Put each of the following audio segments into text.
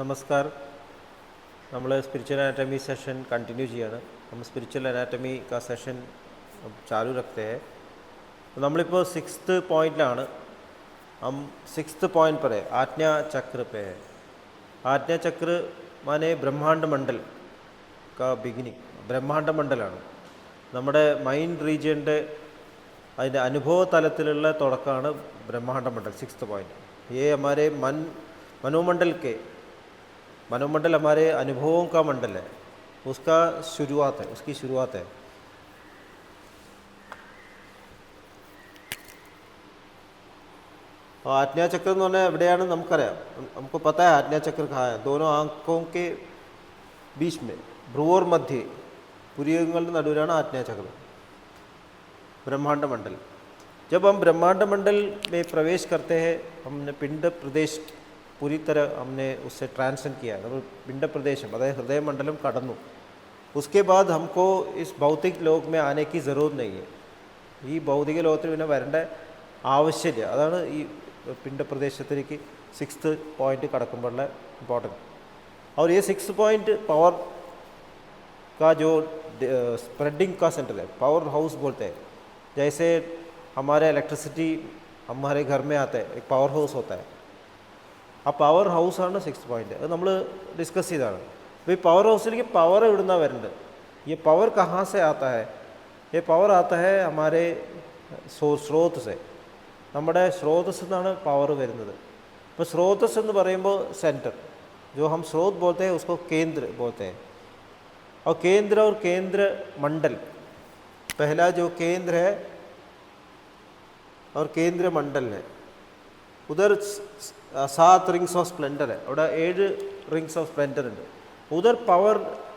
नमस्कार. നമ്മൾ spiritual anatomy session continue ചെയ്യാണ്. हम स्पिरिचुअल एनाटमी का सेशन चालू रखते हैं. तो നമ്മളിപ്പോൾ 6th पॉइंटिലാണ്. हम 6th पॉइंट पर है, आज्ञा चक्र पे है. आज्ञा चक्र माने ब्रह्मांड मंडल का बिगिनिंग. ബ്രഹ്മാണ്ഡ മണ്ഡലമാണ് നമ്മുടെ മൈൻഡ് റീജിയൻ്റെ അതിൻ്റെ അനുഭവ തലത്തിലുള്ള തുടക്കമാണ് ബ്രഹ്മാണ്ഡ മണ്ഡൽ. 6th पॉइंट ये हमारे मनोमंडल हमारे अनुभवों का मंडल है. उसका शुरुआत है, उसकी शुरुआत है. आज्ञाचक्र എന്ന് പറഞ്ഞാൽ എവിടെയാണ് നമുക്കറിയാം. हमको पता है आज्ञाचक्र कहाँ है. दोनों आँखों के बीच में, भ्रूर मध्य, പുരികങ്ങളുടെ നടുവിലാണ് आज्ञाचक्र. ब्रह्मांड मंडल. जब हम ब्रह्मांड मंडल में प्रवेश करते हैं, हमने पिंड प्रदेश पूरी तरह हमने उससे ट्रांसेंड किया. നമ്മൾ पिंड प्रदेशम अदाയത് हृदय मंडलम കടന്നു. उसके बाद हमको इस भौतिक लोक में आने की ज़रूरत नहीं है. ഈ ഭൗതിക ലോകത്തിൽ പിന്നെ വരേണ്ട ആവശ്യമില്ല. അതാണ് ഈ पिंड प्रदेशത്തിലേക്ക് 6th पॉइंट കടക്കുമ്പോഴുള്ള इम्पोर्टेंट. और ये 6th पॉइंट पावर का जो स्प्रेडिंग का सेंटर है, पावर हाउस बोलते हैं. जैसे हमारे इलेक्ट्रिसिटी हमारे घर में आता है, एक पावर हाउस होता है. ആ പവർ ഹൗസാണ് 6th पॉइंट. അത് നമ്മൾ ഡിസ്കസ് ചെയ്തതാണ്. അപ്പോൾ ഈ പവർ ഹൗസിലേക്ക് പവർ എവിടുന്നാണ് വരേണ്ടത്? ये पावर कहाँ से आता है? ये पावर आता है हमारे स्रोत से. നമ്മുടെ സ്രോതസ് എന്നാണ് പവർ വരുന്നത്. അപ്പോൾ സ്രോതസ് എന്ന് പറയുമ്പോൾ सेंटर, जो हम स्रोत बोलते हैं उसको केंद्र बोलते हैं. और केंद्र और केंद्र मंडल, पहला जो केंद्र है और केंद्र मंडल है, उधर 7 रिंग्स ऑफ स्प्लेंडर है. അവിടെ 7 റിങ്സ് ഓഫ് സ്പ്ലെൻഡർ ഉണ്ട്. ഉദർ പവർ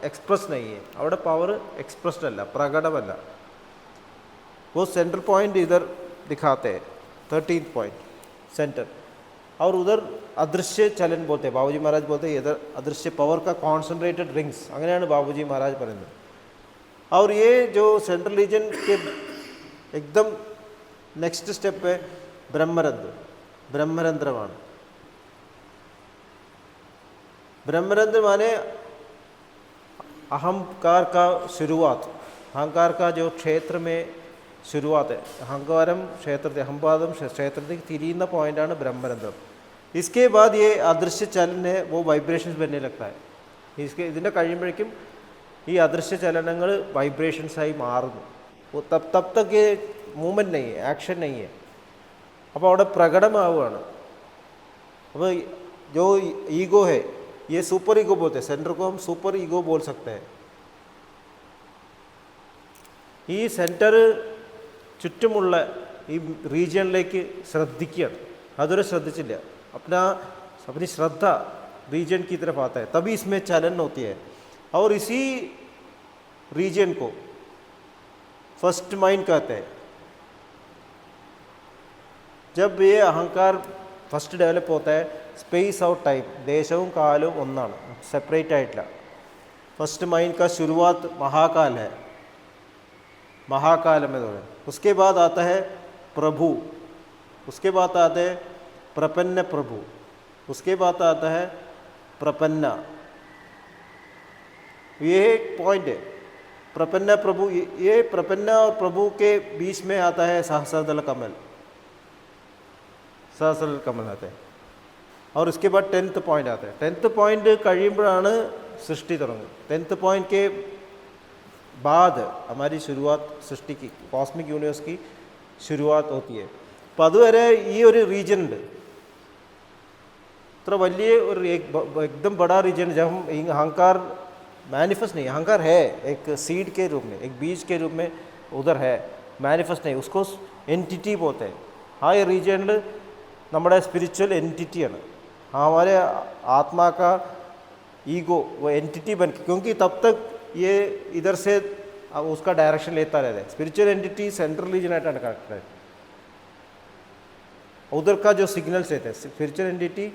എക്സ്പ്രസ് नहीं है. അവിടെ പവർ എക്സ്പ്രസ്ഡ് അല്ല, പ്രകടമല്ല. वो सेंटर पॉइंट इधर दिखाते हैं, 13th पॉइंट सेंटर. और उधर अदृश्य चलन बोलते हैं. बाबूजी महाराज बोलते हैं इधर अदृश्य पावर का कॉन्सनट्रेटेड रिंग्स, അങ്ങനെയാണ് ബാബുജി മഹാരാജ് പറയുന്നത്. और ये जो सेंट्रल रीजन के एकदम नेक्स्ट स्टेप है ब्रह्मरंध्र. ब्रह्मरंध्रമാണ്. ब्रह्मरंध्र माने अहंकार का शुरुआत. अहंकार का जो क्षेत्र में शुरुआत है, अहंकारम क्षेत्र, अहंपादम क्षेत्रത്തിൽ തിരിയുന്ന പോയിൻ്റാണ് ബ്രഹ്മരന്ധ്രം. इसके बाद ये अदृश्य चलन है, वो वाइब्रेशंस बनने लगता है. ഇതിൻ്റെ കഴിയുമ്പോഴേക്കും ഈ അദൃശ്യ ചലനങ്ങൾ വൈബ്രേഷൻസായി മാറുന്നു. तब तक ये മൂവ്മെൻറ്റ് नहीं है, एक्शन नहीं है. അപ്പോൾ അവിടെ പ്രകടമാവുകയാണ്. അപ്പോൾ जो ईगो है, ये सुपर ईगो बोलते हैं. सेंटर को हम सुपर ईगो बोल सकते हैं. ഈ സെൻറ്റർ ചുറ്റുമുള്ള ഈ റീജിയനിലേക്ക് ശ്രദ്ധിക്കുകയാണ്. അതുവരെ ശ്രദ്ധിച്ചില്ല. अपनी श्रद्धा रीजन की तरफ आता है, तभी इसमें चलन होती है. और इसी रीजन को फर्स्ट माइंड कहते हैं. जब ये अहंकार फर्स्ट डेवलप होता है, स्पेस और टाइम, ദേശവും കാലവും ഒന്നാണ്, സെപ്പറേറ്റ് ആയിട്ടില്ല. फर्स्ट माइंड का शुरुआत महाकाल है, महाकाल में दौड़े. उसके बाद आता है प्रभु, उसके बाद आते हैं प्रपन्न प्रभु, उसके बाद आता है प्रपन्ना. ये एक पॉइंट है प्रपन्ना प्रभु. ये प्रपन्ना और प्रभु के बीच में आता है सहस्रदल कमल. सहस्रदल कमल आते हैं. और उसके बाद 10th पॉइंट आता है. 10th पॉइंट കഴിയുമ്പോഴാണ് सृष्टि തുടങ്ങുന്നത്. 10th पॉइंट के बाद हमारी शुरुआत सृष्टि की, कॉस्मिक यूनिवर्स की शुरुआत होती है. അപ്പോൾ അതുവരെ ഈ ഒരു റീजन ഉണ്ട്. इतना വലിയ ഒരു एकदम बड़ा रीजन. जब हम अहंकार मैनिफेस्ट नहीं, अहंकार है एक सीड के रूप में, एक बीज के रूप में उधर है, मैनिफेस्ट नहीं, उसको एंटिटी बोलते हैं. हाँ, ये रीजन നമ്മുടെ स्पिरिचुअल एंटिटी है. हमारे आत्मा का ईगो वो एंटिटी बन, क्योंकि तब तक ये इधर से उसका डायरेक्शन लेता रहता है. स्पिरिचुअल एंटिटी सेंट्रल रीजन ആയിട്ടാണ് കണക്ട് है. उधर का जो सिग्नल्स लेते हैं, स्पिरिचुअल एंटिटी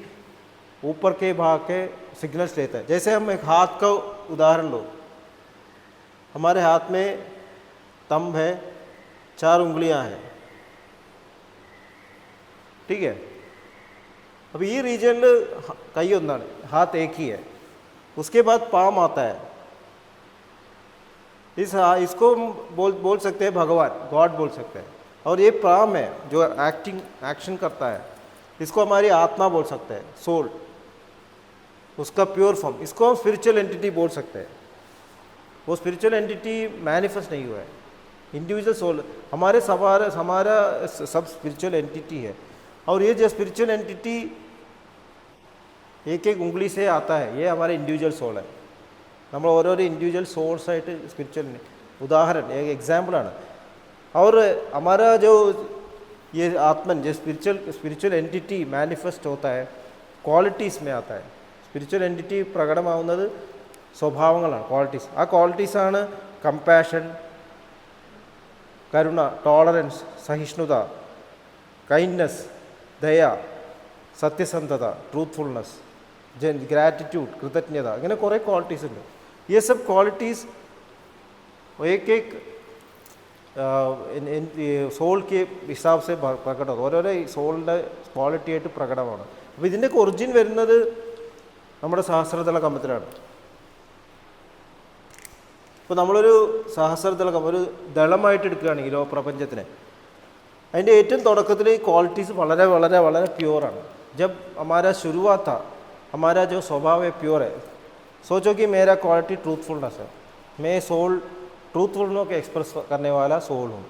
ऊपर के भाग के सिग्नल्स लेता है. जैसे हम एक हाथ का उदाहरण लो. हमारे हाथ में थंब है, 4 उंगलियां हैं, ठीक है. അപ്പോൾ ഈ റീജിയനിൽ കൈ ഒന്നാണ്, हाथ एक ही है, उसके बाद पाम आता है। इसको बोल सकते हैं भगवान, गॉड बोल सकते हैं। और ये पाम है जो एक्शन करता है, इसको हमारी आत्मा बोल सकते हैं, सोल, उसका प्योर फॉर्म। इसको हम स्पिरिचुअल एंटिटी बोल सकते हैं। वो स्पिरिचुअल एंटिटी मैनिफेस्ट नहीं हुआ है, इंडिविजुअल सोल हमारा सब स्पिरिचुअल एंटिटी है। और ये जो स्पिरिचुअल एंटिटी एक एक उंगली से आता है, ये हमारे इंडिविजुअल सोल है। നമ്മൾ ഓരോരോ ഇൻഡിവിജ്വൽ സോൾസായിട്ട് സ്പിരിച്വൽ उदाहरण एक एग्जाम्पल ആണ്। और हमारा जो ये आत्मन जो स्पिरिचुअल एंटिटी मैनिफेस्ट होता है क्वालिटीज़ में आता है। स्पिरिचुअल एंटिटी പ്രകടമാവുന്നത് സ്വഭാവങ്ങളാണ്, ക്വാളിറ്റീസ്. ആ ക്വാളിറ്റീസാണ് കമ്പാഷൻ, കരുണ, ടോളറൻസ്, സഹിഷ്ണുത, കൈൻഡ്നെസ്, ദയ, സത്യസന്ധത, ട്രൂത്ത്ഫുൾനെസ്, ग्रैटिट्यूड, कृतज्ञता, इങ്ങനെ കുറേ क्वालिटीज़ ഉണ്ട്. ये सब क्वालिटीज़ एक एक സോൾ के हिसाब से പ്രകടമാണ്, ഓരോരോ സോളിൻ്റെ ക്വാളിറ്റി ആയിട്ട് പ്രകടമാണ്. അപ്പോൾ ഇതിൻ്റെയൊക്കെ ഒറിജിൻ വരുന്നത് നമ്മുടെ സഹസ്രദളകമ്പത്തിലാണ്. ഇപ്പോൾ നമ്മളൊരു സഹസ്രദളകം ഒരു ദളമായിട്ട് എടുക്കുകയാണെങ്കിലോ പ്രപഞ്ചത്തിനെ, അതിൻ്റെ ഏറ്റവും തുടക്കത്തിൽ ക്വാളിറ്റീസ് വളരെ വളരെ വളരെ പ്യുവറാണ്. जब हमारा शुरुआत था, हमारा जो स्वभाव है प्योर है. सोचो कि मेरा क्वालिटी ट्रूथफुलनेस है, मैं सोल ट्रूथफुलनेस को एक्सप्रेस करने वाला सोल हूँ.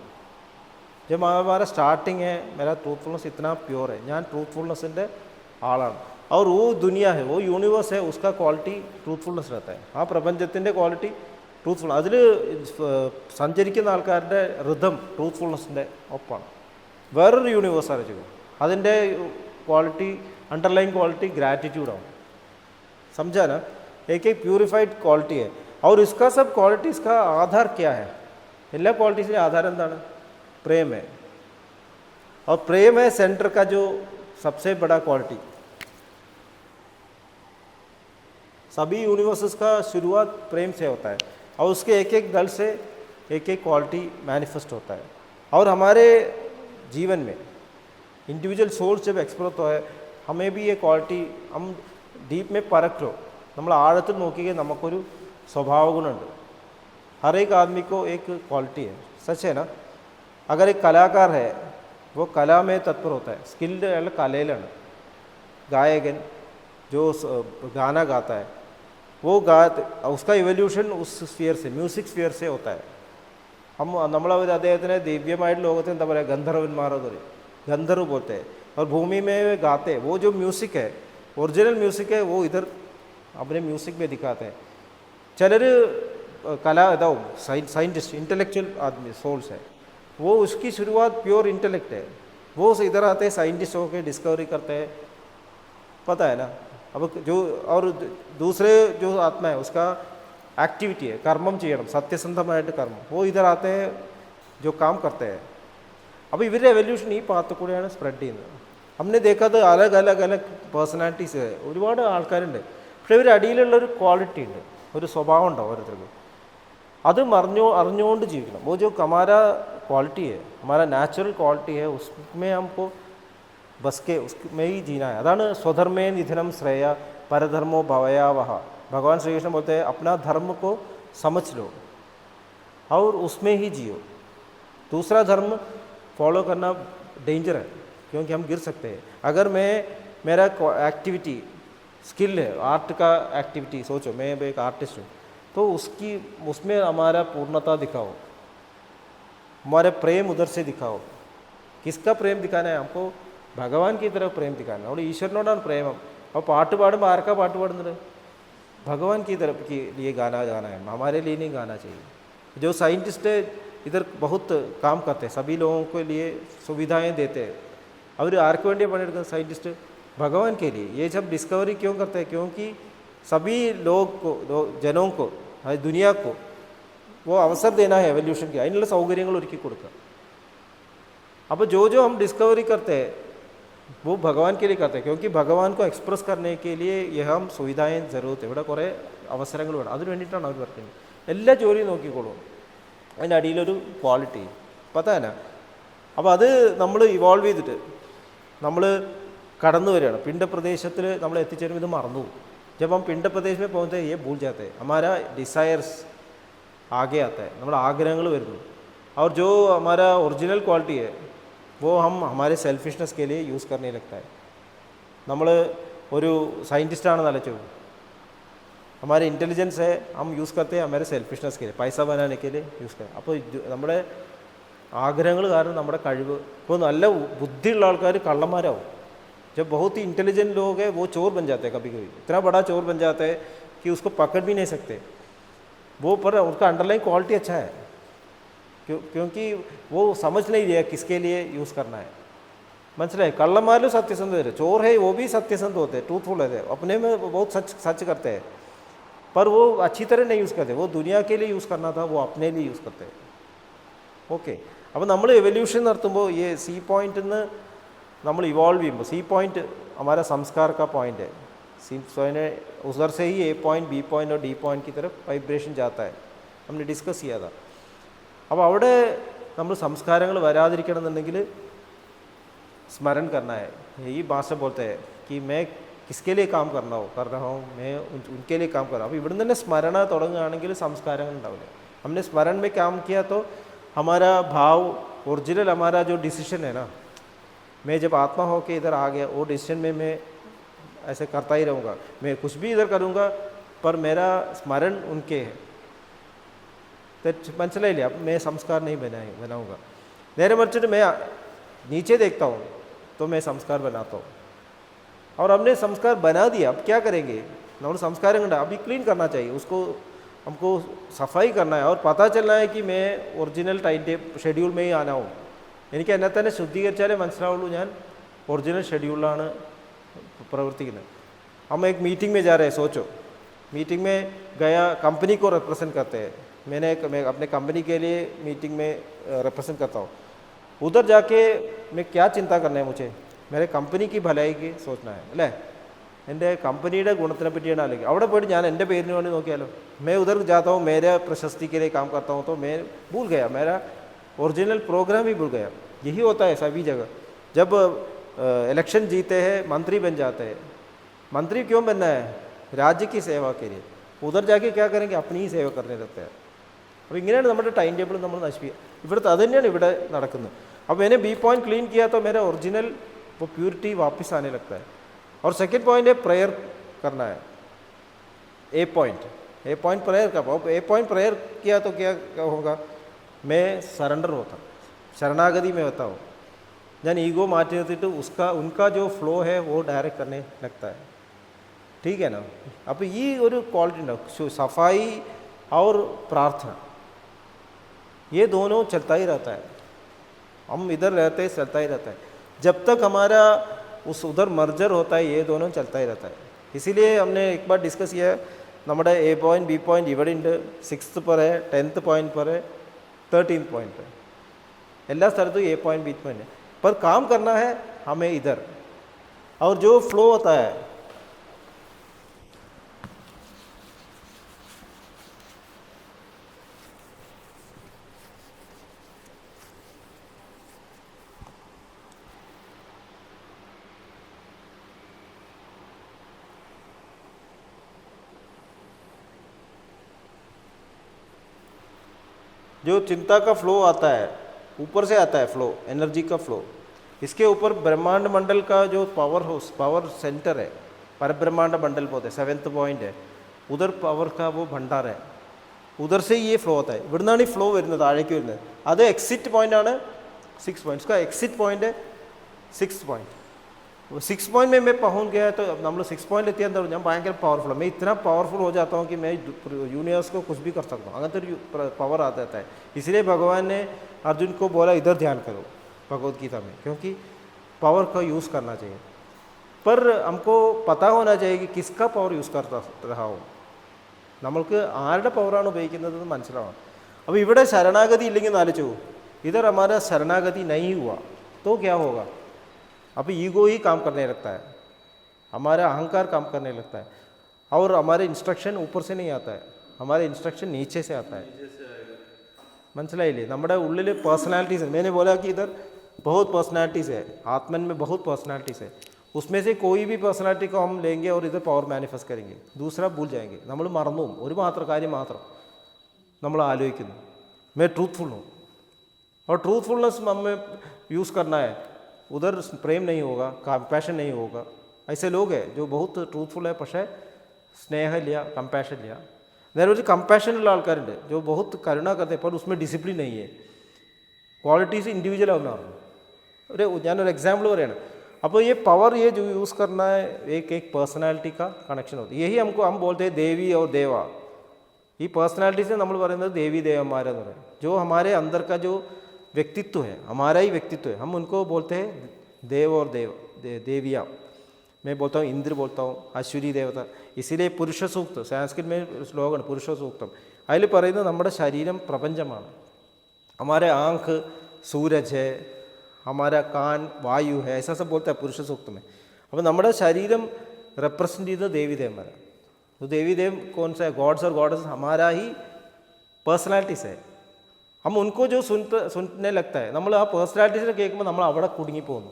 जब हमारा स्टार्टिंग है, मेरा ट्रूथफुलनेस इतना प्योर है, ഞാൻ ട്രൂത്ത്ഫുൾനെസ്സിൻ്റെ ആളാണ്. और वो दुनिया है, वो यूनिवर्स है, उसका क्वालिटी ट्रूथफुलनेस रहता है. ആ പ്രപഞ്ചത്തിൻ്റെ ക്വാളിറ്റി ട്രൂത്ത്ഫുൾ, അതിൽ സഞ്ചരിക്കുന്ന ആൾക്കാരുടെ റിതം ട്രൂത്ത്ഫുൾനെസ്സിൻ്റെ ഒപ്പാണ്. വേറൊരു യൂണിവേഴ്സ് ആലോചിക്കും, അതിൻ്റെ क्वालिटी अंडरलाइन क्वालिटी ग्रैटिट्यूड हो. समझा ना? एक एक प्यूरिफाइड क्वालिटी है. और इसका सब क्वालिटीज़ का आधार क्या है? എല്ലാ ക്വാളിറ്റീസിൻ്റെ आधार എന്താണ്? प्रेम है. और प्रेम है सेंटर का जो सबसे बड़ा क्वालिटी. सभी यूनिवर्सेस का शुरुआत प्रेम से होता है और उसके एक एक दल से एक एक क्वालिटी मैनिफेस्ट होता है. और हमारे जीवन में इंडिविजुअल सोल्स जब एक्सप्रेस हो है, हमें भी ये क्वालिटी हम डीप में परख लो, നമ്മൾ ആഴത്തിൽ നോക്കിയാൽ നമുക്കൊരു സ്വഭാവ ഗുണമുണ്ട്. हर एक आदमी को एक क्वालिटी है, सच है ना? अगर एक कलाकार है, वो कला में तत्पर होता है, स्किल्ड है कलയിലാണ്. गायकन जो गाना गाता है, वो उसका इवोल्यूशन उस स्फीयर से, म्यूसिक स्फीयर से होता है. നമ്മൾ അദ്ദേഹത്തിനെ ദിവ്യമായിട്ട് ലോകത്തിൽ എന്താ പറയുക, ഗന്ധർവന്മാർ എന്ന് പറയും, गंधर्व बोलते हैं. और भूमि में गाते हैं, वो जो म्यूज़िक है, ओरिजिनल म्यूज़िक है, वो इधर अपने म्यूज़िक में दिखाते हैं. ചിലർ कला इदाവും साइंटिस्ट इंटेलेक्चुअल आदमी सोल्स है, वो उसकी शुरुआत प्योर इंटेलेक्ट है, वो इधर आते हैं साइंटिस्ट होकर डिस्कवरी करते हैं, पता है ना? अब जो और दूसरे जो आत्मा है उसका एक्टिविटी है, कर्मम ചെയ്യണം, സത്യസന്ധമായിട്ട് കർമ്മം, वो इधर आते हैं जो काम करते हैं. അപ്പോൾ ഇവരുടെ എവല്യൂഷൻ ഈ പാത്ത് കൂടെയാണ് സ്പ്രെഡ് ചെയ്യുന്നത്. हमने देखा तो अलग अलग अलग പേഴ്സണാലിറ്റീസ്, ഒരുപാട് ആൾക്കാരുണ്ട്, പക്ഷേ ഇവർ അടിയിലുള്ളൊരു ക്വാളിറ്റി ഉണ്ട്, ഒരു സ്വഭാവം ഉണ്ടാവും ഓരോരുത്തർക്കും. അത് അറിഞ്ഞുകൊണ്ട് ജീവിക്കണം. वो जो हमारा क्वालिटी है, हमारा नेचुरल क्वालिटी है, उसमें हमको बस के उसमें ही जीना है. अതാണ് സ്വധർമ്മേ നിധനം ശ്രേയ परधर्मो भवयावह. भगवान श्री कृष्ण बोलते हैं अपना धर्म को समझ लो और उसमें ही जियो. दूसरा धर्म फॉलो करना डेंजर है, क्योंकि हम गिर सकते हैं. अगर मेरा एक्टिविटी स्किल है, आर्ट का एक्टिविटी, सोचो मैं एक आर्टिस्ट हूँ, तो उसमें हमारा पूर्णता दिखाओ, हमारे प्रेम उधर से दिखाओ. किसका प्रेम दिखाना है? हमको भगवान की तरफ प्रेम दिखाना. और ईश्वरनोടാണ് പ്രേമം. അപ്പോൾ പാട്ട് പാടുമ്പോൾ ആർക്കാ പാട്ട് പാടുന്നത്? भगवान की तरफ के लिए गाना गाना है, हमारे लिए नहीं गाना चाहिए. जो साइंटिस्ट इधर बहुत काम करते हैं, सभी लोगों के लिए सुविधाएं देते हैं, और आर्क वेंडिया पढ़ेगा साइंटिस्ट भगवान के लिए. ये सब डिस्कवरी क्यों करते हैं? क्योंकि सभी लोग को, जनों को, दुनिया को वो अवसर देना है एवोल्यूशन के, അതിനുള്ള സൗകര്യങ്ങൾ ഒരുക്കി കൊടുക്കുക. അപ്പോൾ जो हम डिस्कवरी करते हैं वो भगवान के लिए करते हैं, क्योंकि भगवान को एक्सप्रेस करने के लिए यह हम सुविधाएं ज़रूरत है. ഇവിടെ കുറേ അവസരങ്ങൾ വേണം, അതിന് വേണ്ടിയിട്ടാണ് അവർ വർക്ക് ചെയ്യുന്നത്. എല്ലാ ജോലിയും നോക്കിക്കോളും, അതിൻ്റെ അടിയിലൊരു ക്വാളിറ്റി പത്താന. അപ്പോൾ അത് നമ്മൾ ഇവോൾവ് ചെയ്തിട്ട് നമ്മൾ കടന്നു വരികയാണ്. പിണ്ടപ്രദേശത്തിൽ നമ്മൾ എത്തിച്ചേരും, ഇത് മറന്നു പോകും. जब हम पिंड प्रदेश में पहुँचते हैं ये भूल जाते हैं, हमारा डिसायर्स आगे आता है, നമ്മുടെ ആഗ്രഹങ്ങൾ വരുന്നു. और जो हमारा ओरिजिनल क्वालिटी है वो हम हमारे सेल्फिशनेस के लिए यूज़ करने लगता है. നമ്മൾ ഒരു സയൻറ്റിസ്റ്റാണെന്ന് ആലോചിച്ചു, हमारे इंटेलिजेंस है हम यूज़ करते हैं हमारे सेल्फिशनेस के लिए, पैसा बनाने के लिए यूज़ करें. അപ്പോൾ നമ്മുടെ ആഗ്രഹങ്ങൾ കാരണം നമ്മുടെ കഴിവ്, ഇപ്പോൾ നല്ല ബുദ്ധിയുള്ള ആൾക്കാർ കള്ളന്മാരാവും. जब बहुत ही इंटेलिजेंट लोग हैं वो चोर बन जाते हैं, कभी कभी इतना बड़ा चोर बन जाता है कि उसको पकड़ भी नहीं सकते वो, पर उनका अंडरलाइन क्वालिटी अच्छा है क्योंकि वो समझ नहीं रहा किसके लिए यूज़ करना है. മനസ്സിലായി? കള്ളന്മാരും സത്യസന്ധ, चोर है वो भी सत्यसंध होते हैं, ट्रूथफुल रहते हैं, अपने में बहुत सच करते हैं, पर वो अच्छी तरह नहीं यूज़ करते. वो दुनिया के लिए यूज़ करना था, वो अपने लिए यूज़ करते हैं. ഓക്കെ, അപ്പോൾ നമ്മൾ എവല്യൂഷൻ നടത്തുമ്പോൾ ഈ സി പോയിന്റിൽ നിന്ന് നമ്മൾ इवॉल्व ചെയ്യുമ്പോൾ, सी पॉइंट हमारा संस्कार का पॉइंट है. सी उधर से ही ए पॉइंट बी पॉइंट और डी पॉइंट की तरफ वाइब्रेशन जाता है, हमने डिस्कस किया था. അപ്പോൾ അവിടെ നമ്മൾ സംസ്കാരങ്ങൾ വരാതിരിക്കണം എന്നുണ്ടെങ്കിൽ स्मरण करना है. यही भाषा बोलते हैं कि मैं किसके लिए काम कर रहा हूँ, मैं उनके लिए काम कर रहा हूँ. അപ്പോൾ ഇവിടെ തന്നെ സ്മരണ തുടങ്ങുകയാണെങ്കിൽ സംസ്കാരങ്ങൾ ഉണ്ടാവില്ല. हमने स्मरण में काम किया तो हमारा भाव ओरिजिनल, हमारा जो डिसीजन है ना, मैं जब आत्मा हो के इधर आ गया वो डिसीजन में मैं ऐसे करता ही रहूँगा. मैं कुछ भी इधर करूँगा पर मेरा स्मरण उनके है. तो മനസ്സിലായില്ലേ? अब मैं संस्कार नहीं बनाऊँगा. നേരെ മറിച്ചിട്ട് मैं नीचे देखता हूँ तो मैं संस्कार बनाता हूँ. और हमने संस्कार बना दिया, अब क्या करेंगे? നമ്മൾ സംസ്കാരം കണ്ട अभी क्लीन करना चाहिए उसको, हमको सफाई करना है और पता चलना है कि मैं ओरिजिनल टाइम ഷെഡ്യൂൾ में ही आना हूँ. എനിക്ക് എന്നെ തന്നെ ശുദ്ധീകരിച്ചാലേ മനസ്സിലാവുള്ളൂ ഞാൻ ओरिजिनल ഷെഡ്യൂളിലാണ് प्रवर्तिക്കുന്നത്. हम एक मीटिंग में जा रहे हैं, सोचो मीटिंग में गया, कंपनी को रिप्रेजेंट करते हैं, मैं अपने कंपनी के लिए मीटिंग में रिप्रेजेंट करता हूँ. उधर जाके मैं क्या चिंता करना है? मुझे मेरे कंपनी की भलाई की सोचना है अല്ലേ? എൻ്റെ കമ്പനിയുടെ ഗുണത്തിനെ പറ്റിയാണ് ആലോചിക്കുക. അവിടെ പോയിട്ട് ഞാൻ എൻ്റെ പേരിന് വേണ്ടി നോക്കിയാലോ? मैं उधर जाता हूँ, मेरे प्रशस्ति के लिए काम करता हूँ, तो मैं भूल गया, मेरा ओरिजिनल प्रोग्राम ही भूल गया. यही होता है सभी जगह. जब इलेक्शन जीते हैं मंत्री बन जाते हैं. मंत्री क्यों बनना है? राज्य की सेवा के लिए. उधर जाके क्या करेंगे? अपनी ही सेवा करने लगते हैं. അപ്പോൾ ഇങ്ങനെയാണ് നമ്മുടെ ടൈം ടേബിൾ നമ്മൾ നശിപ്പിക്കുക. ഇവിടുത്തെ അത് തന്നെയാണ് ഇവിടെ നടക്കുന്നത്. अब मैंने बी पॉइंट क्लीन किया तो मेरा ओरिजिनल वो प्योरिटी वापस आने लगता है. और सेकंड पॉइंट है प्रेयर करना है. ए पॉइंट प्रेयर का. ए पॉइंट प्रेयर किया तो क्या होगा? मैं सरेंडर होता, शरणागति में होता हूँ. ഞാൻ ഈഗോ മാറ്റി നിർത്തിയിട്ട് उनका जो फ्लो है वो डायरेक्ट करने लगता है. ठीक है ना? അപ്പോൾ ഈ ഒരു क्वालिटी ഉണ്ടാവും, सफाई और प्रार्थना, ये दोनों चलता ही रहता है. हम इधर रहते हैं, चलता ही रहता है. जब तक हमारा उस उधर मर्जर होता है ये दोनों चलता ही रहता है. इसीलिए हमने एक बार डिस्कस किया, നമ്മുടെ ए पॉइंट बी पॉइंट ഇവിടെ ഉണ്ട്, 6th पर है, 10th पॉइंट पर है, 13th पॉइंट पर. എല്ലാ സ്ഥലത്തും ए पॉइंट बी पॉइंट है, पर काम करना है हमें इधर. और जो फ्लो होता है जो चिंता का फ्लो आता है, ऊपर से आता है फ्लो, एनर्जी का फ्लो. इसके ऊपर ब्रह्मांड मंडल का जो पावर सेंटर है, परब्रह्मांड मंडल बोलते हैं, 7th पॉइंट है, उधर पावर का वो भंडार है. उधर से ये फ्लो होता है. ഇവിടുന്നാണ് ഈ ഫ്ലോ വരുന്നത്, താഴേക്ക് വരുന്നത്. അത് എക്സിറ്റ് പോയിൻ്റ് ആണ് 6 पॉइंट्स का. एक्सिट पॉइंट है 6th पॉइंट. 6 पॉइंट में मैं पहुँच गया तो നമ്മൾ 6 पॉइंट എത്തിയാൽ എന്താ ഞാൻ ഭയങ്കര പവർഫുൾ. मैं इतना पावरफुल हो जाता हूँ कि मैं यूनिवर्स को कुछ भी कर सकता हूँ. അങ്ങനത്തെ ഒരു पावर आ जाता है. इसलिए भगवान ने अर्जुन को बोला इधर ध्यान करो भगवद गीता में, क्योंकि पावर का यूज़ करना चाहिए. पर हमको पता होना चाहिए कि किसका पावर യൂസ് करता रहा हो, നമ്മൾക്ക് ആരുടെ പവറാണ് ഉപയോഗിക്കുന്നതെന്ന് മനസ്സിലാവണം. അപ്പോൾ ഇവിടെ ശരണാഗതി ഇല്ലെങ്കിൽ ആലോചിച്ചു, इधर हमारा शरणागति नहीं हुआ तो क्या होगा? अब ईगो ही काम करने लगता है, हमारा अहंकार काम करने लगता है. और हमारे इंस्ट्रक्शन ऊपर से नहीं आता है, हमारे इंस्ट्रक्शन नीचे से आता है. മനസ്സിലായില്ലേ? നമ്മുടെ ഉള്ളിൽ പേഴ്സണാലിറ്റീസ്. मैंने बोला कि इधर बहुत पर्सनालिटीज़ है, आत्मन में बहुत पर्सनालिटीज़ है. उसमें से कोई भी പേഴ്സണാലിറ്റി को हम लेंगे और इधर പവർ മാനിഫെസ്റ്റ് करेंगे, दूसरा भूल जाएंगे. നമ്മൾ മറന്നു പോകും. ഒരു മാത്രം കാര്യം മാത്രം നമ്മൾ ആലോചിക്കുന്നു, मैं ट्रूथफुल हूँ. और ट्रूथफुलनेस हमें यूज़ करना है. उधर प्रेम नहीं होगा, कंपैशन नहीं होगा. ऐसे लोग हैं जो बहुत ट्रूथफुल है പക്ഷേ സ്നേഹമില്ല, കമ്പാഷൻ ഇല്ല. നേരെ ഒരു കമ്പാഷൻ ഉള്ള ആൾക്കാരുണ്ട് जो बहुत करुणा करते पर उसमें डिसिप्लिन नहीं है. क्वालिटीज़ इंडिविजुअल ആവുന്നതാണ്. ഞാനൊരു एग्जाम्पल പറയാണ്. അപ്പോൾ ये पावर ये जो यूज़ करना है एक पर्सनालिटी का कनेक्शन होता है. यही हम बोलते हैं देवी और देवा. ഈ പേഴ്സണാലിറ്റീസിനെ നമ്മൾ പറയുന്നത് ദേവി ദേവന്മാരെന്ന് പറയും. जो हमारे अंदर का जो व्यक्तित्व है, हमारा ही व्यक्तित्व है, हम उनको बोलते हैं देव और देवियाँ. मैं बोलता हूँ इंद्र, बोलता हूँ അശ്വരി देवता. इसीलिए पुरुष सूक्त संस्कृत में श्लोकन पुरुष सूक्तम. അതിൽ പറയുന്നത് നമ്മുടെ ശരീരം പ്രപഞ്ചമാണ്. हमारे आँख सूरज है, हमारा कान वायु है, ऐसा सब बोलता है पुरुष सूक्त में. അപ്പോൾ നമ്മുടെ ശരീരം റെപ്രസെൻ്റ് ചെയ്യുന്നത് ദേവി ദേവന്മാരാണ്. तो देवी देव कौन सा है? गॉड्स और गॉडेस हमारा ही പേഴ്സണാലിറ്റീസ് है. हम उनको जो सुनने लगता है, നമ്മൾ ആ പേഴ്സണാലിറ്റീസിനെ കേൾക്കുമ്പോൾ നമ്മൾ അവിടെ കുടുങ്ങിപ്പോകുന്നു.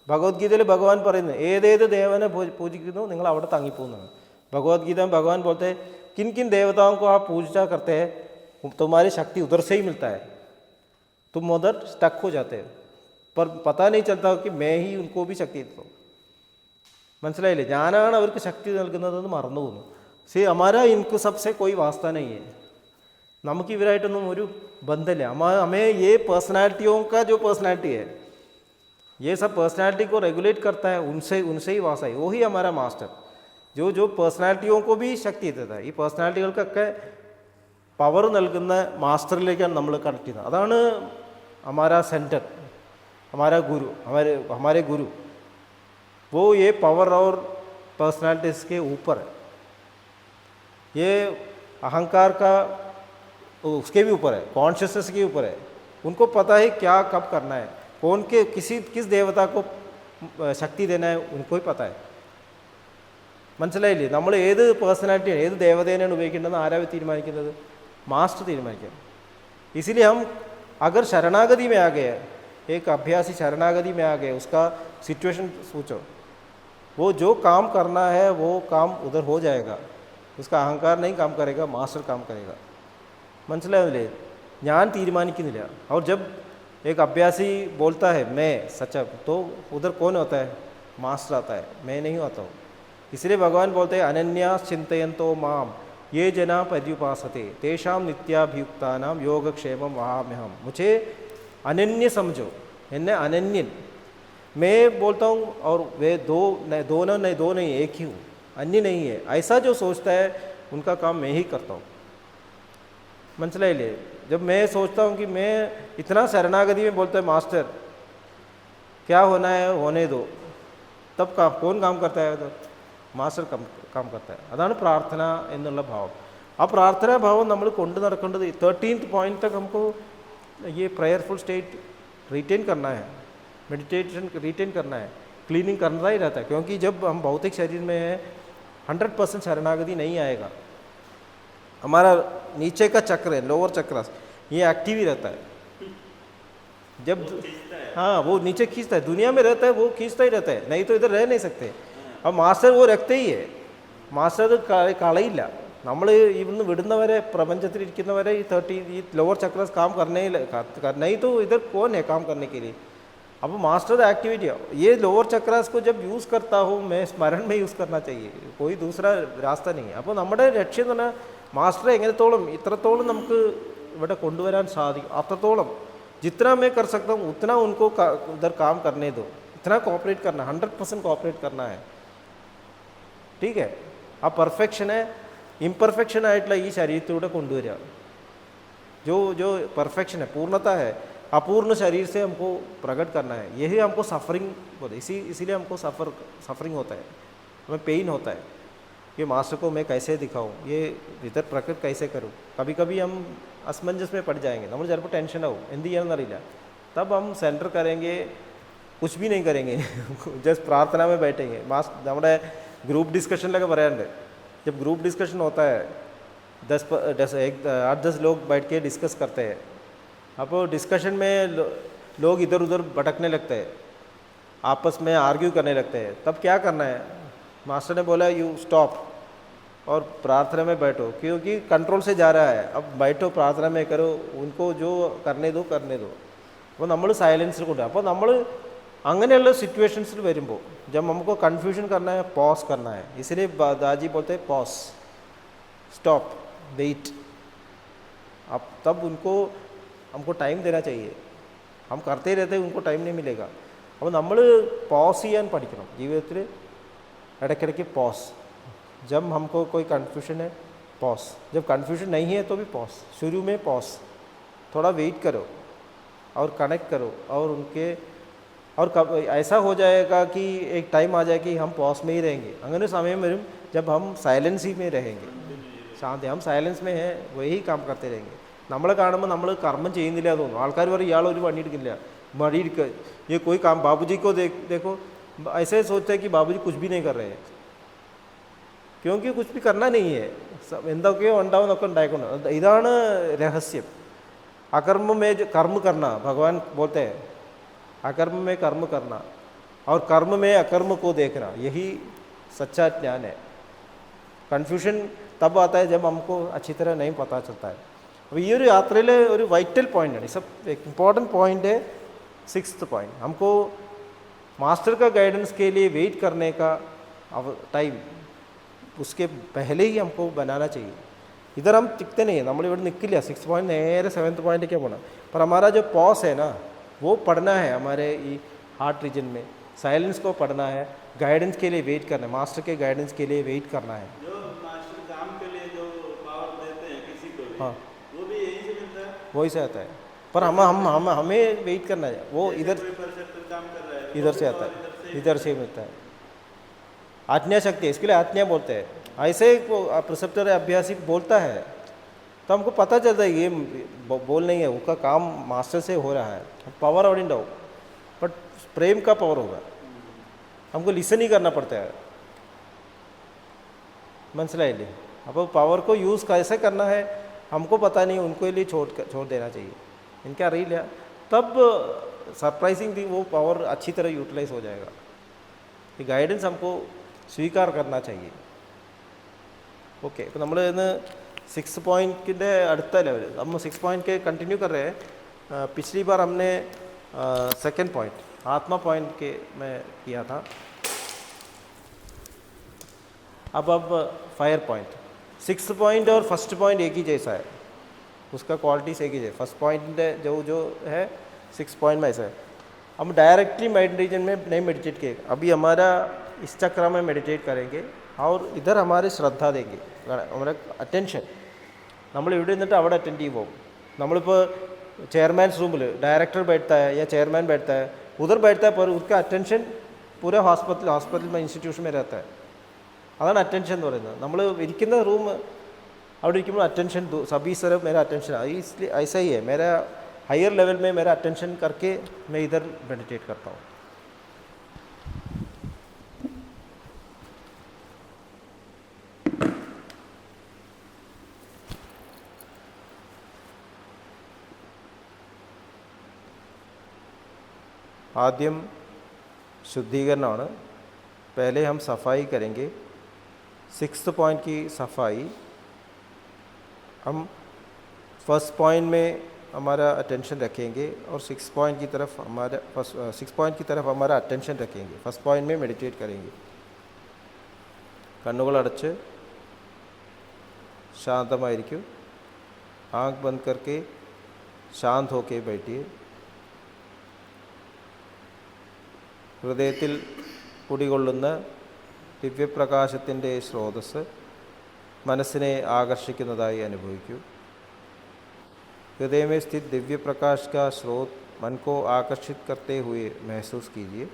ഭഗവത്ഗീതയിൽ ഭഗവാൻ പറയുന്നത് ഏതേത് ദേവനെ പൂജിക്കുന്നു നിങ്ങൾ അവിടെ തങ്ങിപ്പോകുന്നതാണ്. भगवदगीता में भगवान बोलते हैं किन किन देवताओं को आप पूजा करते हैं तुम्हारी शक्ति उधर से ही मिलता है, तुम उधर स्टक हो जाते हो, पर पता नहीं चलता कि मैं ही उनको भी शक्ति देता हूँ. മനസ്സിലായില്ലേ? ഞാനാണ് അവർക്ക് ശക്തി നൽകുന്നതെന്ന് മറന്നു പോകുന്നു. സി हमारा इनको सबसे कोई वास्ता नहीं है. നമുക്ക് ഇവരായിട്ടൊന്നും ഒരു ബന്ധമില്ല. हमें ये पर्सनालिटियों का जो पर्सनालिटी है, ये सब पर्सनालिटी को रेगुलेट करता है, उनसे ही वास्ता है. वही हमारा मास्टर जो പേഴ്സണാലിറ്റിയോं को भी ശക്തി देता है. ഈ പേഴ്സണാലിറ്റികൾക്കൊക്കെ പവർ നൽകുന്ന മാസ്റ്ററിലേക്കാണ് നമ്മൾ കണക്ട് ചെയ്യുന്നത്. അതാണ് हमारा सेंटर, हमारा गुरु, हमारे गुरु. वो ये पावर और पर्सनालिटीज़ के ऊपर है. ये अहंकार का उसके भी ऊपर है, कॉन्शियसनेस के ऊपर है. उनको पता है क्या कब करना है, कौन के किस देवता को शक्ति देना है, उनको ही पता है. മനസ്സിലായില്ലേ? നമ്മൾ ഏത് പേഴ്സണാലിറ്റിയാണ് ഏത് ദേവതേനെയാണ് ഉപയോഗിക്കേണ്ടതെന്ന് ആരാ തീരുമാനിക്കുന്നത്? മാസ്റ്റർ തീരുമാനിക്കുക. इसलिए हम अगर शरणागति में आ गए, एक अभ्यासी शरणागति में आ गए, उसका सिचुएशन सोचो, वो जो काम करना है वो काम उधर हो जाएगा. उसका अहंकार नहीं काम करेगा, मास्टर काम करेगा. മനസ്സിലാവില്ലേ? ഞാൻ തീരുമാനിക്കുന്നില്ല. और जब एक अभ्यासी बोलता है मैं सच्चा, तो उधर कौन होता है? मास्टर आता है, मैं नहीं आता हूँ. इसलिए भगवान बोलते हैं अनन्यास चिंतयन्तो माम ये जना पर्युपासते तेषां नित्याभियुक्तानां योगक्षेमं वहाम्यहम्. मुझे अनन्य समझो, इन्हें अनन्यन मैं बोलता हूँ और वे दोनों नहीं एक ही हूँ, अन्य नहीं है. ऐसा जो सोचता है उनका काम मैं ही करता हूँ. മനസ്സിലായില്ലേ? जब मैं सोचता हूँ कि मैं इतना शरणागति में बोलता है मास्टर क्या होना है होने दो, तब कौन काम करता है? तो മാസ്റ്റർ काम करता है. അതാണ് പ്രാർത്ഥന എന്നുള്ള ഭാവം. ആ പ്രാർത്ഥനാ ഭാവം നമ്മൾ കൊണ്ടു നടക്കേണ്ടത് 13th पॉइंट तक हमको ये प्रेयरफुल स्टेट रिटेन करना है, मेडिटेशन रिटेन करना है, क्लीनिंग करना ही रहता है. क्योंकि जब हम भौतिक शरीर में हैं 100% शरणागति नहीं आएगा. हमारा नीचे का चक्र है, लोअर चक्र, ये एक्टिव ही रहता है. जब हाँ वो नीचे खींचता है, दुनिया में रहता है वो खींचता ही रहता है, नहीं तो इधर रह नहीं सकते. अब मास्टर वो रखते ही है. മാസ്റ്റർ കളയില്ല. നമ്മൾ ഇവിടുന്ന് വിടുന്നവരെ പ്രപഞ്ചത്തിലിരിക്കുന്നവരെ ഈ लोअर चक्रस काम करने ही तो इधर कौन है काम करने के लिए. अब मास्टर एक्टिविटी ये लोअर चक्रस को जब यूज़ करता हूँ मैं स्मरण में यूज़ करना चाहिए, कोई दूसरा रास्ता नहीं है. അപ്പോൾ നമ്മുടെ ലക്ഷ്യം എന്ന് പറഞ്ഞാൽ മാസ്റ്ററെ എങ്ങനത്തോളം ഇത്രത്തോളം നമുക്ക് ഇവിടെ കൊണ്ടുവരാൻ സാധിക്കും അത്രത്തോളം जितना मैं कर सकता हूँ उतना उनको उधर काम करने दो. इतना कोऑपरेट करना, 100% कोऑपरेट करना है. ठीक है? ആ പെർഫെക്ഷൻ ഇംപെർഫെക്ഷൻ ആയിട്ടുള്ള ഈ ശരീരത്തിലൂടെ കൊണ്ടുവരിക. जो परफेक्शन है, पूर्णता है, अपूर्ण शरीर से हमको प्रकट करना है. यही हमको सफरिंग बोलते, इसीलिए हमको सफरिंग होता है, हमें पेन होता है कि मास्टर को मैं कैसे दिखाऊं, ये भीतर प्रकट कैसे करूं. कभी कभी हम असमंजस में पड़ जाएंगे, നമ്മൾ ചിലപ്പോൾ ടെൻഷൻ ആവും, എന്ത് ചെയ്യാമെന്നറിയില്ല. तब हम सेंटर करेंगे, कुछ भी नहीं करेंगे, जस्ट प्रार्थना में बैठेंगे. നമ്മുടെ ग्रुप डिस्कशनिലൊക്കെ പറയാറുണ്ട്, जब ग्रुप डिस्कशन होता है 8-10 लोग बैठ के डिस्कस करते हैं. अब डिस्कशन में लोग इधर उधर भटकने लगते हैं. आपस में आर्ग्यू करने लगते हैं, तब क्या करना है? मास्टर ने बोला यू स्टॉप और प्रार्थना में बैठो, क्योंकि कंट्रोल से जा रहा है, अब बैठो प्रार्थना में करो, उनको जो करने दो करने दो. അപ്പോൾ നമ്മൾ സൈലൻസിൽ കൊണ്ടുപോകും. അപ്പോൾ നമ്മൾ അങ്ങനെയുള്ള സിറ്റുവേഷൻസിൽ വരുമ്പോൾ जब हमको कन्फ्यूजन करना है पॉज करना है, इसलिए दादाजी बोलते हैं पॉज, स्टॉप, वेट. अब तब उनको हमको टाइम देना चाहिए. हम करते रहते उनको टाइम नहीं मिलेगा. അപ്പോൾ നമ്മൾ पॉज ചെയ്യാൻ പഠിക്കണം ജീവിതത്തിൽ. ഇടയ്ക്കിടയ്ക്ക് पॉज. जब हमको कोई कन्फ्यूजन है पॉज, जब कन्फ्यूजन नहीं है तो भी पॉज. शुरू में पॉज, थोड़ा वेट करो और कनेक्ट करो और उनके, और कब ऐसा हो जाएगा कि एक टाइम आ जाए कि हम पॉज में ही रहेंगे. അങ്ങനെ സമയം വരും जब हम साइलेंस ही में रहेंगे, ശാന്തി. हम साइलेंस में हैं, वही काम करते रहेंगे. നമ്മളെ കാണുമ്പോൾ നമ്മൾ കർമ്മം ചെയ്യുന്നില്ല തോന്നും. ആൾക്കാർ പറയും ഇയാൾ ഒരു പണിയെടുക്കില്ല, മടിയെടുക്ക, ये कोई काम. बाबूजी को देखो, ऐसे सोचते हैं कि बाबूजी कुछ भी नहीं कर रहे हैं, क्योंकि कुछ भी करना नहीं है. എന്തൊക്കെയോ ഉണ്ടാവുന്നൊക്കെ ഉണ്ടായിക്കൊണ്ട്. ഇതാണ് രഹസ്യം. अकर्म में जो कर्म करना, भगवान बोलते हैं अकर्म में कर्म करना और कर्म में अकर्म को देखना, यही सच्चा ज्ञान है. कन्फ्यूजन तब आता है जब हमको अच्छी तरह नहीं पता चलता है. अब ये ഒരു യാത്രയിലെ ഒരു വൈറ്റൽ പോയിൻ്റാണ്, सब एक इम्पॉर्टेंट पॉइंट है. 6th पॉइंट, हमको मास्टर का गाइडेंस के लिए वेट करने का टाइम उसके पहले ही हमको बनाना चाहिए. इधर हम टिकते नहीं है, നമ്മൾ ഇവിടെ നിൽക്കില്ല. 6th पॉइंट നേരെ 7th पॉइंट क्या പോകണം. पर हमारा जो पॉज है ना, वो पढ़ना है. हमारे ये हार्ट रीजन में साइलेंस को पढ़ना है, गाइडेंस के लिए वेट करना है, मास्टर के गाइडेंस के लिए वेट करना है. जो मास्टर काम के लिए जो पावर देते हैं किसी को भी, हाँ, वो भी यहीं से मिलता है. वही से आता है. पर हमें वेट करना है. वो इधर कोई परसेप्टर काम कर रहा है, इधर से आता है, इधर से मिलता है. आज्ञा शक्ति है, इसके लिए आज्ञा बोलते हैं. ऐसे प्रिसेप्टर अभ्यासी बोलता है तो हमको पता चलता है ये बोल नहीं है, उसका काम मास्टर से हो रहा है. पावर और इंडो, बट प्रेम का पावर होगा. हमको लिसन ही करना पड़ता है. മനസ്സിലായില്ലേ? അപ്പോൾ पावर को यूज़ कैसे करना है हमको पता नहीं, उनको लिए छोड़ देना चाहिए. इनके അറിയില്ല, तब सरप्राइजिंग भी वो पावर अच्छी तरह यूटिलाइज हो जाएगा. ये गाइडेंस हमको स्वीकार करना चाहिए. ओके, तो നമ്മൾ ഇന്ന് 6 पॉइंट അടുത്ത ലെവൽ, हम 6 पॉइंट के कंटिन्यू कर रहे हैं. पिछली बार हमने 2nd पॉइंट आत्मा पॉइंट के में किया था. अब फायर पॉइंट. 6th पॉइंट और 1st पॉइंट एक ही जैसा है, उसका क्वालिटीज एक ही है. 1st पॉइंट जो है 6th पॉइंट में ऐसा है. हम डायरेक्टली माइंड रीजन में नहीं मेडिटेट किए. अभी हमारा इस चक्र में मेडिटेट करेंगे और इधर हमारे श्रद्धा देंगे, हमारा अटेंशन. നമ്മൾ ഇവിടെ നിന്നിട്ട് അവിടെ अटेंड ही പോകും. നമ്മളിപ്പോൾ चेयरमैन्स रूम डायरेक्टर बैठता है या चेयरमैन बैठता है, उधर बैठता है, पर उसका अटेंशन पूरे हॉस्पिटल में इंस्टीट्यूशन में रहता है. അതാണ് അറ്റൻഷൻ എന്ന് പറയുന്നത്. നമ്മൾ ഇരിക്കുന്ന റൂം അവിടെ ഇരിക്കുമ്പോൾ अटेंशन सभी तरफ मेरा अटेंशन, इसलिए ऐसा ही है. मेरा हायर लेवल में मेरा अटेंशन करके मैं इधर मेडिटेट करता हूँ. ആദ്യം ശുദ്ധീകരണമാണ്. पहले हम सफाई करेंगे. 6th पॉइंट की सफाई. हम 1st पॉइंट में हमारा अटेंशन रखेंगे और 6th पॉइंट की तरफ हमारा 6th पॉइंट की तरफ हमारा अटेंशन रखेंगे. 1st पॉइंट में मेडिटेट करेंगे. കണ്ണുകൾ അടച്ച് शांतമായിരിക്കും. आँख बंद करके शांत होके बैठिए. ഹൃദയത്തിൽ കുടികൊള്ളുന്ന ദിവ്യപ്രകാശത്തിൻ്റെ സ്രോതസ്സ് മനസ്സിനെ ആകർഷിക്കുന്നതായി അനുഭവിക്കൂ. हृदय में स्थित दिव्य प्रकाश का स्रोत मन को आकर्षित करते हुए महसूस कीजिए.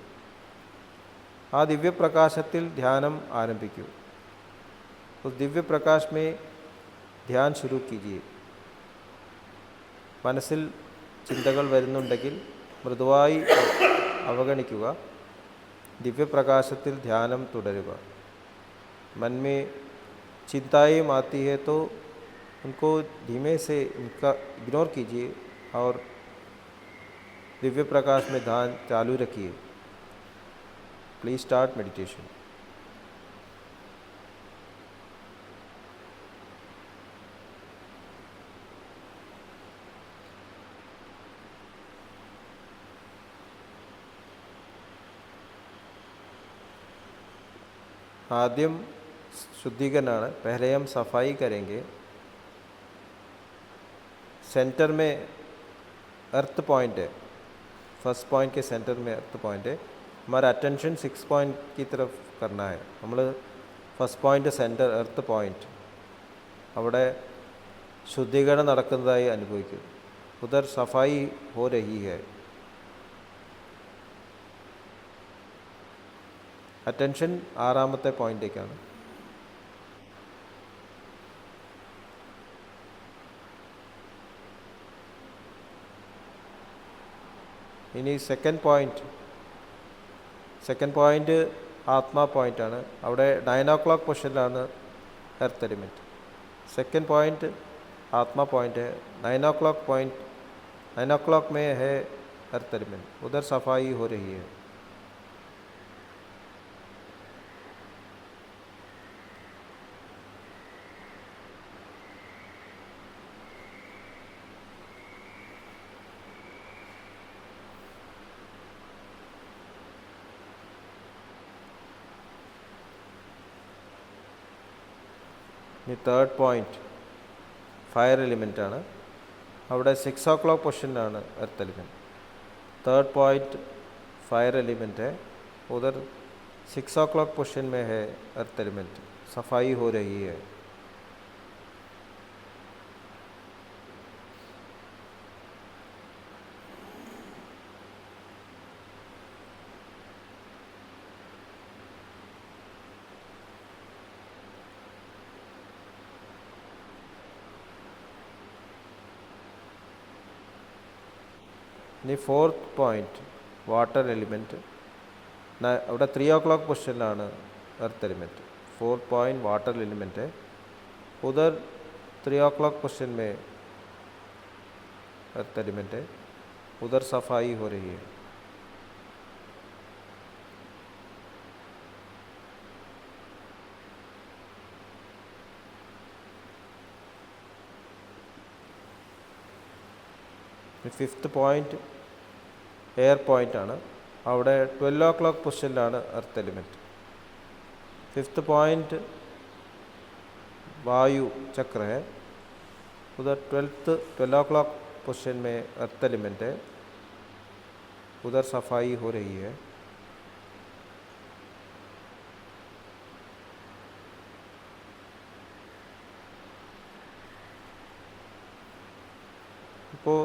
ആ ദിവ്യപ്രകാശത്തിൽ ധ്യാനം ആരംഭിക്കൂ. उस दिव्य प्रकाश में ध्यान शुरू कीजिए. മനസ്സിൽ ചിന്തകൾ വരുന്നുണ്ടെങ്കിൽ മൃദുവായി അവഗണിക്കുക. दिव्यप्रकाशത്തിൽ ध्याനം തുടരുക. मन में चिंताएं आती है तो उनको धीमे से उनका इग्नोर कीजिए और दिव्य प्रकाश में ध्यान चालू रखिए. Please start meditation. आद्यम शुद्धिकरण, पहले हम सफाई करेंगे। सेंटर में अर्थ पॉइंट है, फर्स्ट पॉइंट के सेंटर में अर्थ पॉइंट है। हमारा अटेंशन 6 पॉइंट की तरफ करना है। നമ്മൾ first point centre earth point അവിടെ ശുദ്ധീകരണം നടക്കുന്നതായി അനുഭവിക്കും. ഉദർ സഫായി ഹോ രഹി ഹൈ. അറ്റൻഷൻ ആറാമത്തെ പോയിന്റിലേക്കാണ്. ഇനി സെക്കൻഡ് പോയിന്റ് ആത്മാ പോയിൻ്റാണ്. അവിടെ 9 o'clock പൊസിഷനിലാണ് എർത്ത് എലിമെൻറ്റ്. सेकेंड पॉइंट आत्मा पॉइंट है. 9 o'clock पॉइंट, 9 o'clock में है अर्थ एलिमेंट. उधर सफाई हो रही है. ഇനി തേർഡ് പോയിൻറ്റ് ഫയർ എലിമെൻ്റാണ്. അവിടെ 6 o'clock പൊസിഷനിലാണ് earth element. Third point fire element है. उधर 6 o'clock पोजिशन में है अर्थ एलिमेंट. सफाई हो रही है. ഇനി ഫോർത്ത് പോയിൻറ്റ് വാട്ടർ എലിമെൻറ്റ്. അവിടെ 3 o'clock പൊസിഷനിലാണ് earth element. Fourth point water element है. उधर 3 o'clock पोजिशन में अर्थ एलिमेंट है. उधर सफाई हो रही है. ഫിഫ്ത്ത് പോയിൻറ്റ് എയർ പോയിൻ്റാണ്. അവിടെ 12 o'clock പൊസിഷനിലാണ് എർത്ത് എലിമെൻറ്റ്. फिफ्थ पॉइंट वायु चक्र है. उधर 12 o'clock पोजिशन में अर्थ एलिमेंट है. उधर सफाई हो रही है. ഇപ്പോൾ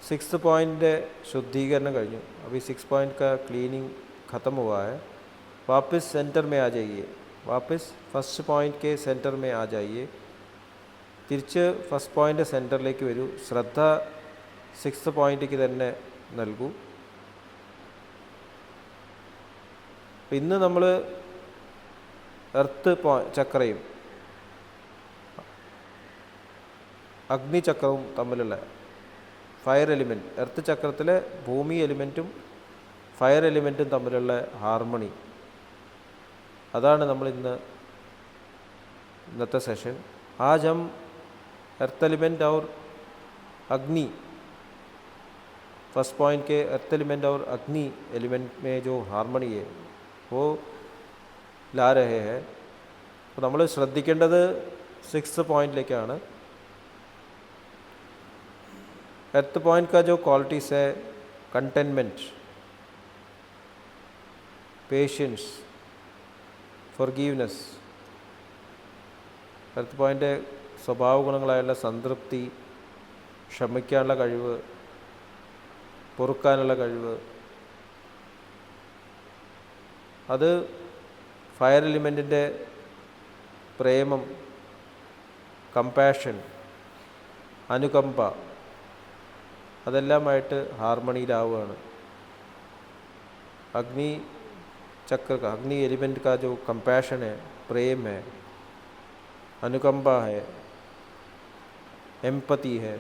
6th पॉइंट शुद्धिकरण കഴിഞ്ഞു. अभी 6 पॉइंट का क्लीनिंग ख़त्म हुआ है. वापस सेंटर में आ जाइए. वापस फर्स्ट पॉइंट के सेंटर में आ जाइए. തിരിച്ച് ഫസ്റ്റ് പോയിൻ്റ് സെൻറ്ററിലേക്ക് വരൂ. ശ്രദ്ധ 6th പോയിൻറ്റിലേക്ക് തന്നെ നൽകൂ. ഇന്ന് നമ്മൾ എർത്ത് ചക്രയും അഗ്നിചക്രവും തമ്മിലുള്ള ഫയർ എലിമെൻറ്റ്, എർത്ത് ചക്രത്തിലെ ഭൂമി എലിമെൻറ്റും ഫയർ എലിമെൻറ്റും തമ്മിലുള്ള ഹാർമണി, അതാണ് നമ്മൾ ഇന്നത്തെ सेशन. आज हम अर्थ एलिमेंट और अग्नि, फर्स्ट पॉइंट के अर्थ एलिमेंट और अग्नि एलिमेंट में जो हार्मणी है वो ला रहे हैं. അപ്പോൾ നമ്മൾ ശ്രദ്ധിക്കേണ്ടത് 6th പോയിൻറ്റിലേക്കാണ്. अर्थ पॉइंट का जो क्वालिटीज़ है, containment, patience, forgiveness. Earth point സ്വഭാവ ഗുണങ്ങളായുള്ള സംതൃപ്തി, ക്ഷമിക്കാനുള്ള കഴിവ്, പൊറുക്കാനുള്ള കഴിവ്, അത് ഫയർ എലിമെൻറ്റിൻ്റെ പ്രേമം, കമ്പാഷൻ, അനുകമ്പ, അതെല്ലാമായിട്ട് ഹാർമണിയിലാവുകയാണ്. अग्नि चक्र का, अग्नि एलिमेंट का जो कंपैशन है, प्रेम है, अनुकंपा है, एम्पति है,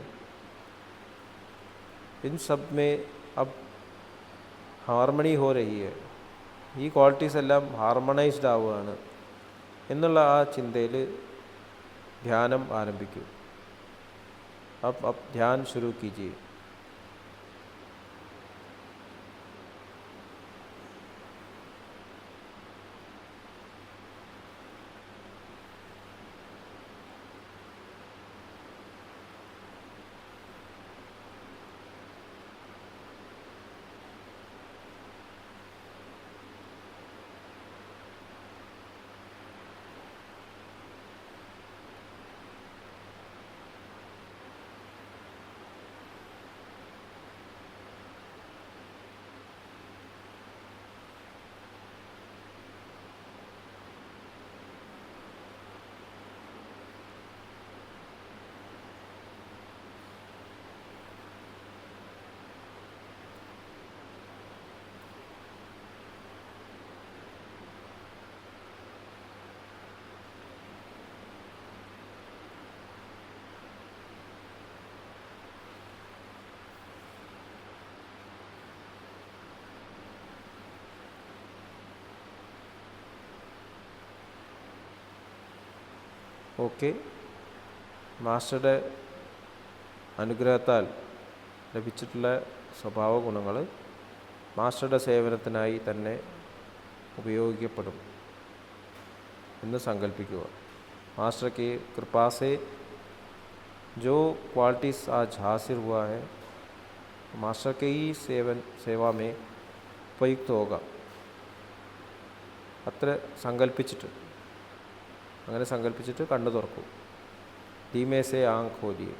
इन सब में अब हार्मनी हो रही है. ഈ ക്വാളിറ്റീസ് എല്ലാം ഹാർമണൈസ്ഡ് ആവുകയാണ് എന്നുള്ള ആ ചിന്തയിൽ ധ്യാനം ആരംഭിക്കൂ. अब ध्यान शुरू कीजिए. ഓക്കെ. മാസ്റ്ററുടെ അനുഗ്രഹത്താൽ ലഭിച്ചിട്ടുള്ള സ്വഭാവ ഗുണങ്ങൾ മാസ്റ്ററുടെ സേവനത്തിനായി തന്നെ ഉപയോഗിക്കപ്പെടും എന്ന് സങ്കല്പിക്കുക. मास्टर की कृपा से जो क्वालिटीज़ आज हासिल हुआ है मास्टर के ही सेवा में उपयुक्त होगा. അത്ര സങ്കല്പിച്ചിട്ട് അങ്ങനെ സങ്കല്പിച്ചിട്ട് കണ്ണു തുറക്കൂ. ധീമേ സേ ആങ്ക് ഖോലിയേ.